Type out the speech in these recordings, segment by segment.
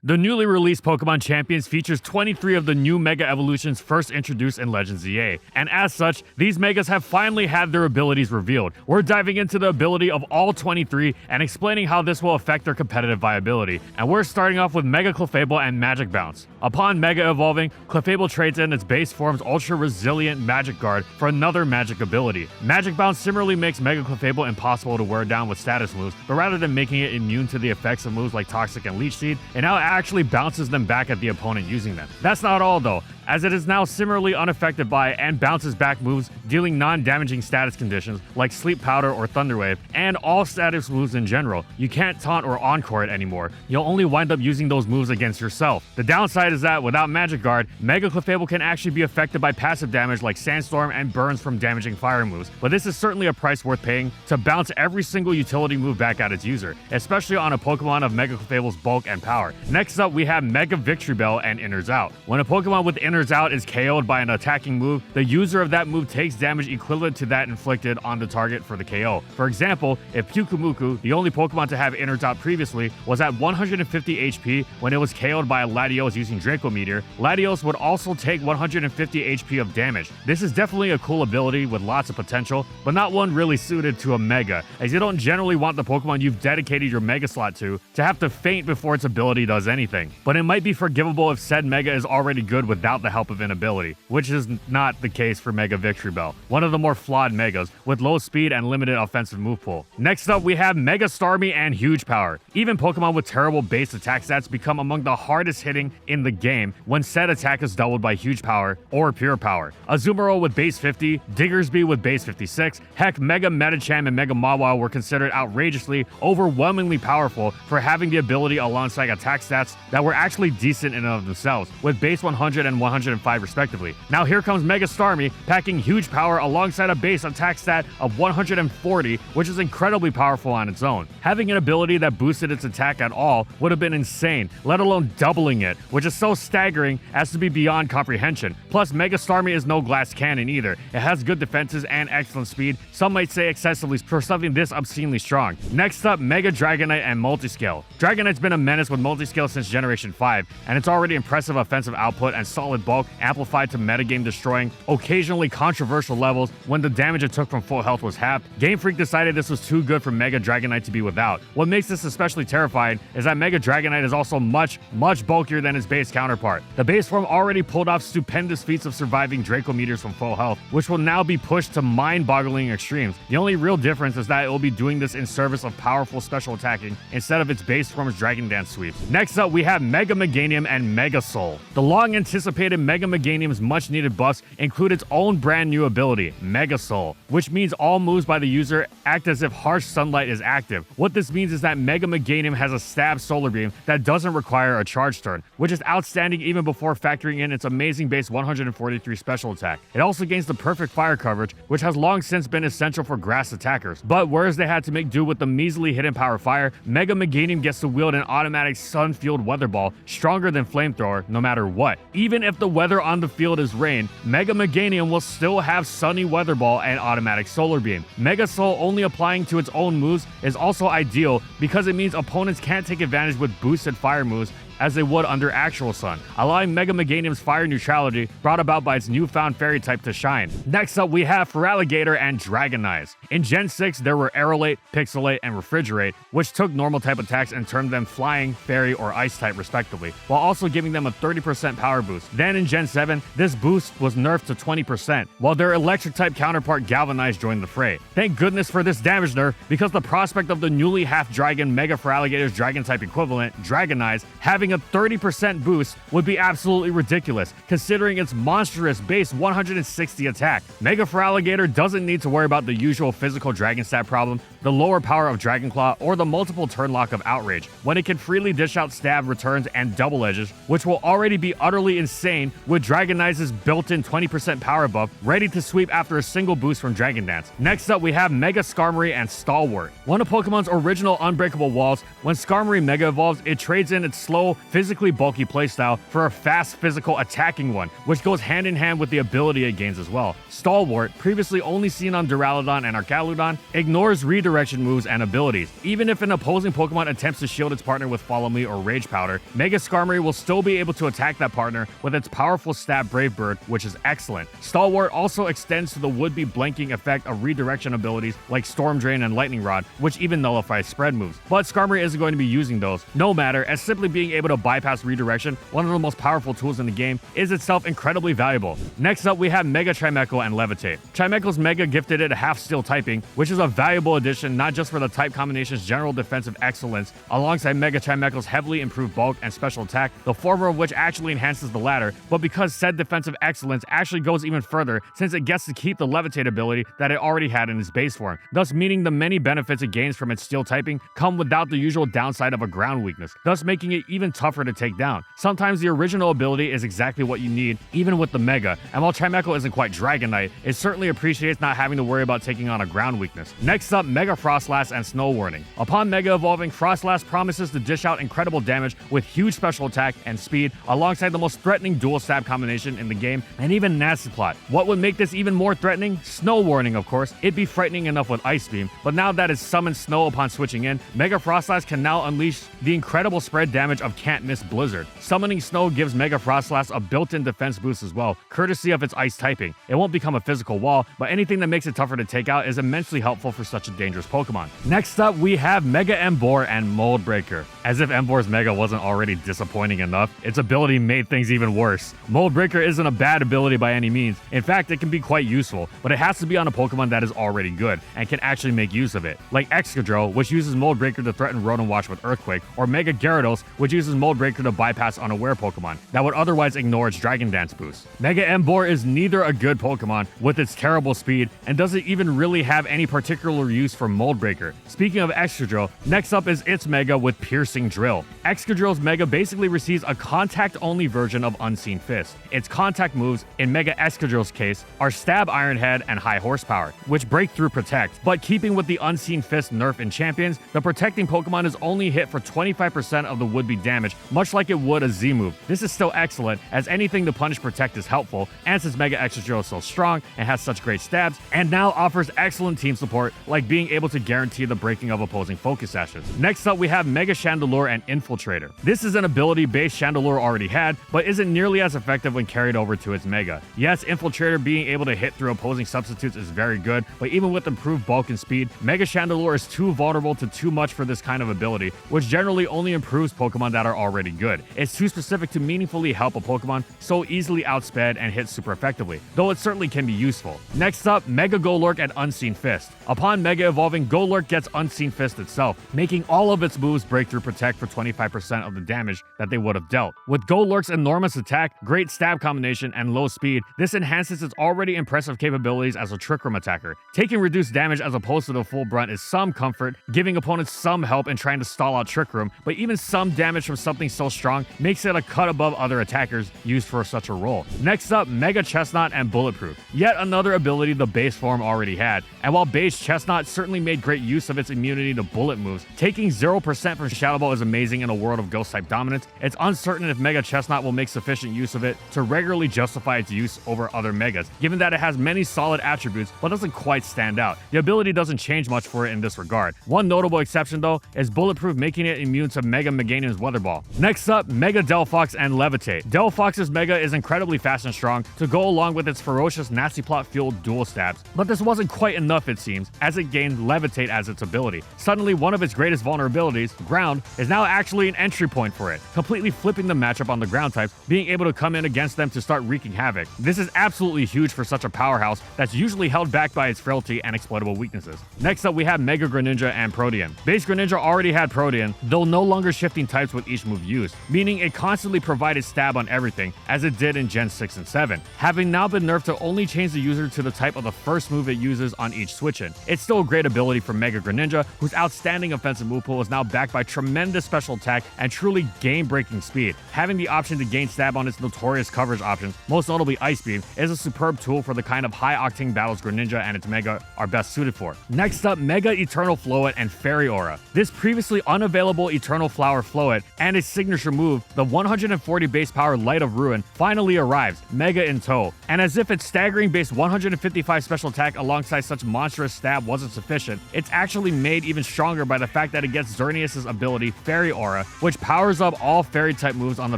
The newly released Pokemon Champions features 23 of the new Mega Evolutions first introduced in Legends EA, and as such, these Megas have finally had their abilities revealed. We're diving into the ability of all 23 and explaining how this will affect their competitive viability, and we're starting off with Mega Clefable and Magic Bounce. Upon Mega Evolving, Clefable trades in its base form's ultra-resilient Magic Guard for another magic ability. Magic Bounce similarly makes Mega Clefable impossible to wear down with status moves, but rather than making it immune to the effects of moves like Toxic and Leech Seed, it now actually bounces them back at the opponent using them. That's not all though, as it is now similarly unaffected by and bounces back moves dealing non-damaging status conditions like Sleep Powder or Thunder Wave, and all status moves in general. You can't taunt or encore it anymore. You'll only wind up using those moves against yourself. The downside is that without Magic Guard, Mega Clefable can actually be affected by passive damage like Sandstorm and burns from damaging fire moves, but this is certainly a price worth paying to bounce every single utility move back at its user, especially on a Pokemon of Mega Clefable's bulk and power. Next up, we have Mega Victreebel and Inners Out. When a Pokemon with Inners Out is KO'd by an attacking move, the user of that move takes damage equivalent to that inflicted on the target for the KO. For example, if Pyukumuku, the only Pokemon to have Inners Out previously, was at 150 HP when it was KO'd by a Latios using Draco Meteor, Latios would also take 150 HP of damage. This is definitely a cool ability with lots of potential, but not one really suited to a Mega, as you don't generally want the Pokemon you've dedicated your Mega slot to have to faint before its ability does anything. But it might be forgivable if said Mega is already good without the help of an ability, which is not the case for Mega Victreebel, one of the more flawed Megas, with low speed and limited offensive move pool. Next up, we have Mega Starmie and Huge Power. Even Pokemon with terrible base attack stats become among the hardest hitting in the game when said attack is doubled by Huge Power or Pure Power. Azumarill with base 50, Diggersby with base 56, heck, Mega Medicham and Mega Mawile were considered outrageously, overwhelmingly powerful for having the ability alongside attack stats that were actually decent in and of themselves, with base 100 and 105 respectively. Now here comes Mega Starmie, packing Huge Power alongside a base attack stat of 140, which is incredibly powerful on its own. Having an ability that boosted its attack at all would have been insane, let alone doubling it, which is so staggering as to be beyond comprehension. Plus, Mega Starmie is no glass cannon either. It has good defenses and excellent speed, some might say excessively for something this obscenely strong. Next up, Mega Dragonite and Multiscale. Dragonite's been a menace with Multiscale since Generation 5, and its already impressive offensive output and solid bulk amplified to metagame destroying, occasionally controversial levels when the damage it took from full health was halved. Game Freak decided this was too good for Mega Dragonite to be without. What makes this especially terrifying is that Mega Dragonite is also much bulkier than its base counterpart. The base form already pulled off stupendous feats of surviving Draco Meteors from full health, which will now be pushed to mind-boggling extremes. The only real difference is that it will be doing this in service of powerful special attacking instead of its base form's Dragon Dance sweeps. Next up, we have Mega Meganium and Mega Soul. The long-anticipated Mega Meganium's much-needed buffs include its own brand new ability, Mega Soul, which means all moves by the user act as if harsh sunlight is active. What this means is that Mega Meganium has a stab solar beam that doesn't require a charge turn, which is outstanding even before factoring in its amazing base 143 special attack. It also gains the perfect fire coverage, which has long since been essential for grass attackers. But whereas they had to make do with the measly hidden power fire, Mega Meganium gets to wield an automatic sun-fueled weather ball stronger than Flamethrower no matter what. Even if the weather on the field is rain, Mega Meganium will still have sunny weather ball and automatic solar beam. Mega Soul only applying to its own moves is also ideal because it means opponents can't take advantage with boosted fire moves as they would under actual sun, allowing Mega Meganium's fire neutrality brought about by its newfound fairy type to shine. Next up, we have Feraligatr and Dragonize. In Gen 6, there were Aerolate, Pixelate, and Refrigerate, which took normal type attacks and turned them flying, fairy, or ice type respectively, while also giving them a 30% power boost. Then in Gen 7, this boost was nerfed to 20%, while their electric type counterpart Galvanize joined the fray. Thank goodness for this damage nerf, because the prospect of the newly half-dragon Mega Feraligatr's dragon type equivalent, Dragonize, having a 30% boost would be absolutely ridiculous, considering its monstrous base 160 attack. Mega Feraligatr doesn't need to worry about the usual physical dragon stat problem, the lower power of Dragon Claw, or the multiple turn lock of Outrage, when it can freely dish out stab, returns, and double edges, which will already be utterly insane with Dragonize's built-in 20% power buff, ready to sweep after a single boost from Dragon Dance. Next up, we have Mega Skarmory and Stalwart. One of Pokemon's original unbreakable walls, when Skarmory Mega evolves, it trades in its slow, physically bulky playstyle for a fast physical attacking one, which goes hand in hand with the ability it gains as well. Stalwart, previously only seen on Duraludon and Arcaludon, ignores redirection moves and abilities. Even if an opposing Pokemon attempts to shield its partner with Follow Me or Rage Powder, Mega Skarmory will still be able to attack that partner with its powerful stab Brave Bird, which is excellent. Stalwart also extends to the would-be blanking effect of redirection abilities like Storm Drain and Lightning Rod, which even nullifies spread moves. But Skarmory isn't going to be using those, no matter, as simply being able to bypass redirection, one of the most powerful tools in the game, is itself incredibly valuable. Next up, we have Mega Chimecho and Levitate. Chimecho's Mega gifted it a half-steel typing, which is a valuable addition not just for the type combination's general defensive excellence, alongside Mega Chimecho's heavily improved bulk and special attack, the former of which actually enhances the latter, but because said defensive excellence actually goes even further since it gets to keep the Levitate ability that it already had in its base form, thus meaning the many benefits it gains from its steel typing come without the usual downside of a ground weakness, thus making it even tougher to take down. Sometimes the original ability is exactly what you need, even with the Mega, and while Chimecho isn't quite Dragonite, it certainly appreciates not having to worry about taking on a ground weakness. Next up, Mega Frosslass and Snow Warning. Upon Mega evolving, Frosslass promises to dish out incredible damage with huge special attack and speed, alongside the most threatening dual stab combination in the game, and even Nasty Plot. What would make this even more threatening? Snow Warning, of course. It'd be frightening enough with Ice Beam, but now that it's summoned Snow upon switching in, Mega Frosslass can now unleash the incredible spread damage of Can't Miss Blizzard. Summoning Snow gives Mega Frosslass a built-in defense boost as well, courtesy of its ice typing. It won't become a physical wall, but anything that makes it tougher to take out is immensely helpful for such a dangerous Pokemon. Next up, we have Mega Emboar and Mold Breaker. As if Emboar's Mega wasn't already disappointing enough, its ability made things even worse. Mold Breaker isn't a bad ability by any means. In fact, it can be quite useful, but it has to be on a Pokemon that is already good and can actually make use of it, like Excadrill, which uses Mold Breaker to threaten Rotom Wash with Earthquake, or Mega Gyarados, which uses Mold Breaker to bypass unaware Pokemon that would otherwise ignore its Dragon Dance boost. Mega Emboar is neither a good Pokemon with its terrible speed and doesn't even really have any particular use for Mold Breaker. Speaking of Excadrill, next up is its Mega with Piercing Drill. Excadrill's Mega basically receives a contact-only version of Unseen Fist. Its contact moves, in Mega Excadrill's case, are Stab Iron Head and High Horsepower, which break through Protect. But keeping with the Unseen Fist nerf in Champions, the protecting Pokemon is only hit for 25% of the would-be damage, much like it would a Z move. This is still excellent, as anything to punish Protect is helpful, and since Mega Excadrill is so strong and has such great stabs, and now offers excellent team support, like being able to guarantee the breaking of opposing Focus Sashes. Next up, we have Mega Chandelure and Infiltrator. This is an ability base Chandelure already had, but isn't nearly as effective when carried over to its Mega. Yes, Infiltrator being able to hit through opposing substitutes is very good, but even with improved bulk and speed, Mega Chandelure is too vulnerable to too much for this kind of ability, which generally only improves Pokemon that are already good. It's too specific to meaningfully help a Pokemon so easily outsped and hit super effectively, though it certainly can be useful. Next up, Mega Golurk and Unseen Fist. Upon Mega evolving, Golurk gets Unseen Fist itself, making all of its moves break through Protect for 25% of the damage that they would have dealt. With Golurk's enormous attack, great stab combination, and low speed, this enhances its already impressive capabilities as a Trick Room attacker. Taking reduced damage as opposed to the full brunt is some comfort, giving opponents some help in trying to stall out Trick Room, but even some damage from something so strong makes it a cut above other attackers used for such a role. Next up, Mega Chesnaught and Bulletproof. Yet another ability the base form already had, and while base Chesnaught certainly made great use of its immunity to bullet moves, taking 0% from Shadow Ball is amazing in a world of Ghost-type dominance. It's uncertain if Mega Chesnaught will make sufficient use of it to regularly justify its use over other Megas, given that it has many solid attributes but doesn't quite stand out. The ability doesn't change much for it in this regard. One notable exception though is Bulletproof making it immune to Mega Meganium's Weather Ball. Next up, Mega Delphox and Levitate. Delphox's Mega is incredibly fast and strong to go along with its ferocious Nasty Plot fueled dual stabs, but this wasn't quite enough it seems, as it gained Levitate as its ability. Suddenly one of its greatest vulnerabilities, Ground, is now actually an entry point for it, completely flipping the matchup on the ground types, being able to come in against them to start wreaking havoc. This is absolutely huge for such a powerhouse that's usually held back by its frailty and exploitable weaknesses. Next up, we have Mega Greninja and Protean. Base Greninja already had Protean, though no longer shifting types with each move used, meaning it constantly provided stab on everything, as it did in Gen 6 and 7, having now been nerfed to only change the user to the type of the first move it uses on each switch-in. It's still a great ability for Mega Greninja, whose outstanding offensive move pool is now backed by tremendous special attack and truly game-breaking speed. Having the option to gain stab on its notorious coverage options, most notably Ice Beam, is a superb tool for the kind of high-octane battles Greninja and its Mega are best suited for. Next up, Mega Eternal Floette and Fairy Aura. This previously unavailable Eternal Flower Floette and its signature move, the 140 base power Light of Ruin, finally arrives, Mega in tow. And as if its staggering base 155 special attack alongside such monstrous stab wasn't sufficient, it's actually made even stronger by the fact that it gets Xerneas' ability Fairy Aura, which powers up all fairy type moves on the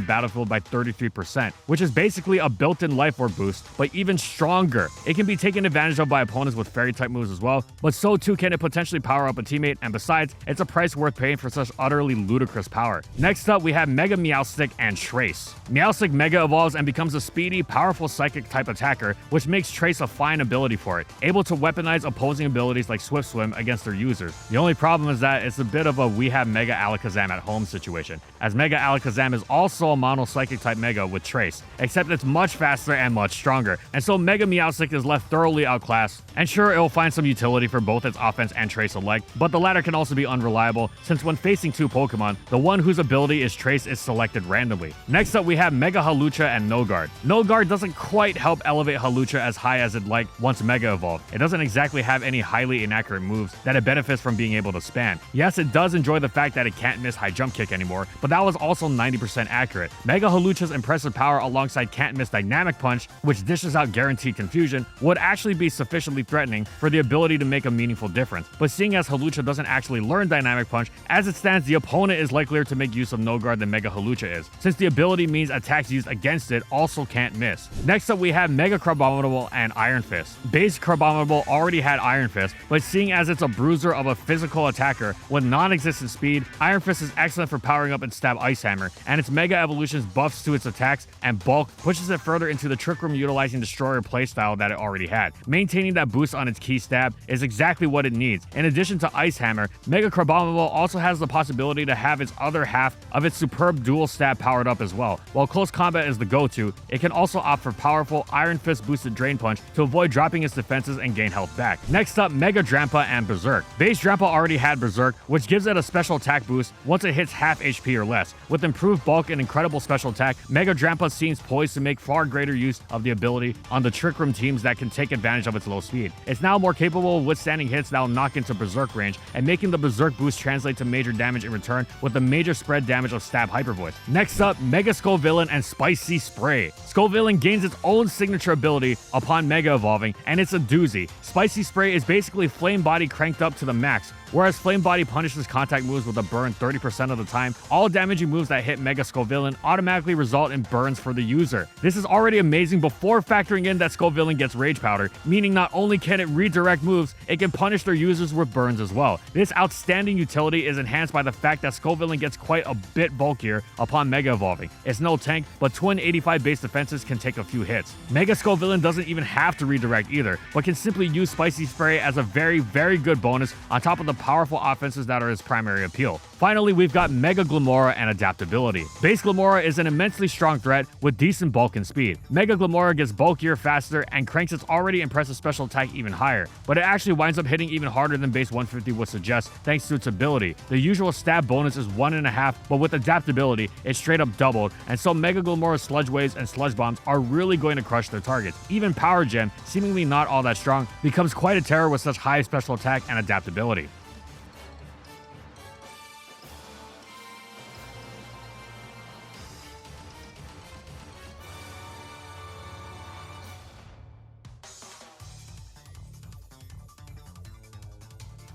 battlefield by 33%, which is basically a built-in life orb boost, but even stronger. It can be taken advantage of by opponents with fairy type moves as well, but so too can it potentially power up a teammate, and besides, it's a price worth paying for such utterly ludicrous power. Next up, we have Mega Meowstic and Trace. Meowstic Mega evolves and becomes a speedy, powerful psychic type attacker, which makes Trace a fine ability for it, able to weaponize opposing abilities like Swift Swim against their users. The only problem is that it's a bit of a we have Mega Alakazam at home situation, as Mega Alakazam is also a mono psychic type Mega with Trace, except it's much faster and much stronger, and so Mega Meowstic is left thoroughly outclassed. And sure, it will find some utility for both its offense and Trace alike, but the latter can also be unreliable, since when facing two Pokemon, the one whose ability is Trace is selected randomly. Next up, we have Mega Hawlucha and Nogard. Nogard doesn't quite help elevate Hawlucha as high as it'd like once Mega evolved. It doesn't exactly have any highly inaccurate moves that it benefits from being able to spam. Yes, it does enjoy the fact that it can't miss high jump kick anymore, but that was also 90% accurate. Mega Hawlucha's impressive power alongside can't miss Dynamic Punch, which dishes out guaranteed confusion, would actually be sufficiently threatening for the ability to make a meaningful difference. But seeing as Hawlucha doesn't actually learn Dynamic Punch, as it stands, the opponent is likelier to make use of Nogard than Mega Hawlucha is, since the ability means attacks used against it also can't miss. Next up, we have Mega Crabomniable and Iron Fist. Base Crabomniable already had Iron Fist, but seeing as it's a bruiser of a physical attacker with non-existent speed, Iron Fist is excellent for powering up its stab Ice Hammer, and its Mega Evolution's buffs to its attacks and bulk pushes it further into the Trick Room utilizing Destroyer playstyle that it already had. Maintaining that boost on its key stab is exactly what it needs. In addition to Ice Hammer, Mega Crabomniable also has the possibility to have its other half of its superb dual stab powered up as well. While close combat is the go-to, it can also opt for powerful Iron Fist boosted Drain Punch to avoid dropping its defenses and gain health back. Next up, Mega Drampa and Berserk. Base Drampa already had Berserk, which gives it a special attack boost once it hits half HP or less. With improved bulk and incredible special attack, Mega Drampa seems poised to make far greater use of the ability on the Trick Room teams that can take advantage of its low speed. It's now more capable of withstanding hits that will knock into Berserk range and making the Berserk boost translate to major damage in return with the major spread damage of Stab Hyper Voice. Next up, Mega Scovillain and Spicy Spray. Scovillain gains its own signature ability upon Mega evolving, and it's a doozy. Spicy Spray is basically Flame Body cranked up to the max. Whereas Flame Body punishes contact moves with a burn 30% of the time, all damaging moves that hit Mega Scovillain automatically result in burns for the user. This is already amazing before factoring in that Scovillain gets Rage Powder, meaning not only can it redirect moves, it can punish their users with burns as well. This outstanding utility is enhanced by the fact that Scovillain gets quite a bit bulkier upon Mega evolving. It's no tank, but twin 85 base defenses can take a few hits. Mega Scovillain doesn't even have to redirect either, but can simply use Spicy Spray as a very good bonus on top of the powerful offenses that are his primary appeal. Finally, we've got Mega Glimmora and Adaptability. Base Glimmora is an immensely strong threat with decent bulk and speed. Mega Glimmora gets bulkier faster and cranks its already impressive special attack even higher, but it actually winds up hitting even harder than base 150 would suggest thanks to its ability. The usual stab bonus is 1.5, but with Adaptability, it's straight up doubled, and so Mega Glimmora's Sludge Waves and Sludge Bombs are really going to crush their targets. Even Power Gem, seemingly not all that strong, becomes quite a terror with such high special attack and adaptability.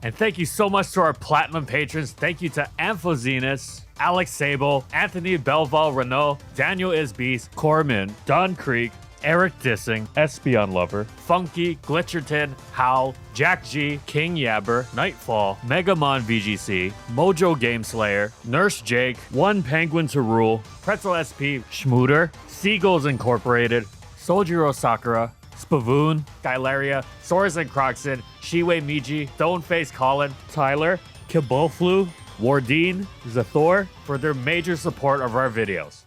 And thank you so much to our Platinum patrons. Thank you to Amphozenus, Alex Sable, Anthony Belval Renault, Daniel Isbeast, Corman, Don Creek, Eric Dissing, Espion Lover, Funky, Glitcherton, Howl, Jack G, King Yabber, Nightfall, Megamon VGC, Mojo Game Slayer, Nurse Jake, One Penguin to Rule, Pretzel SP, Schmooter, Seagulls Incorporated, Soljiro Sakura, Spavoon, Skylaria, Soros and Croxon, Shiwei Miji, Stoneface Colin, Tyler, Kiboflu, Wardine, Zathor for their major support of our videos.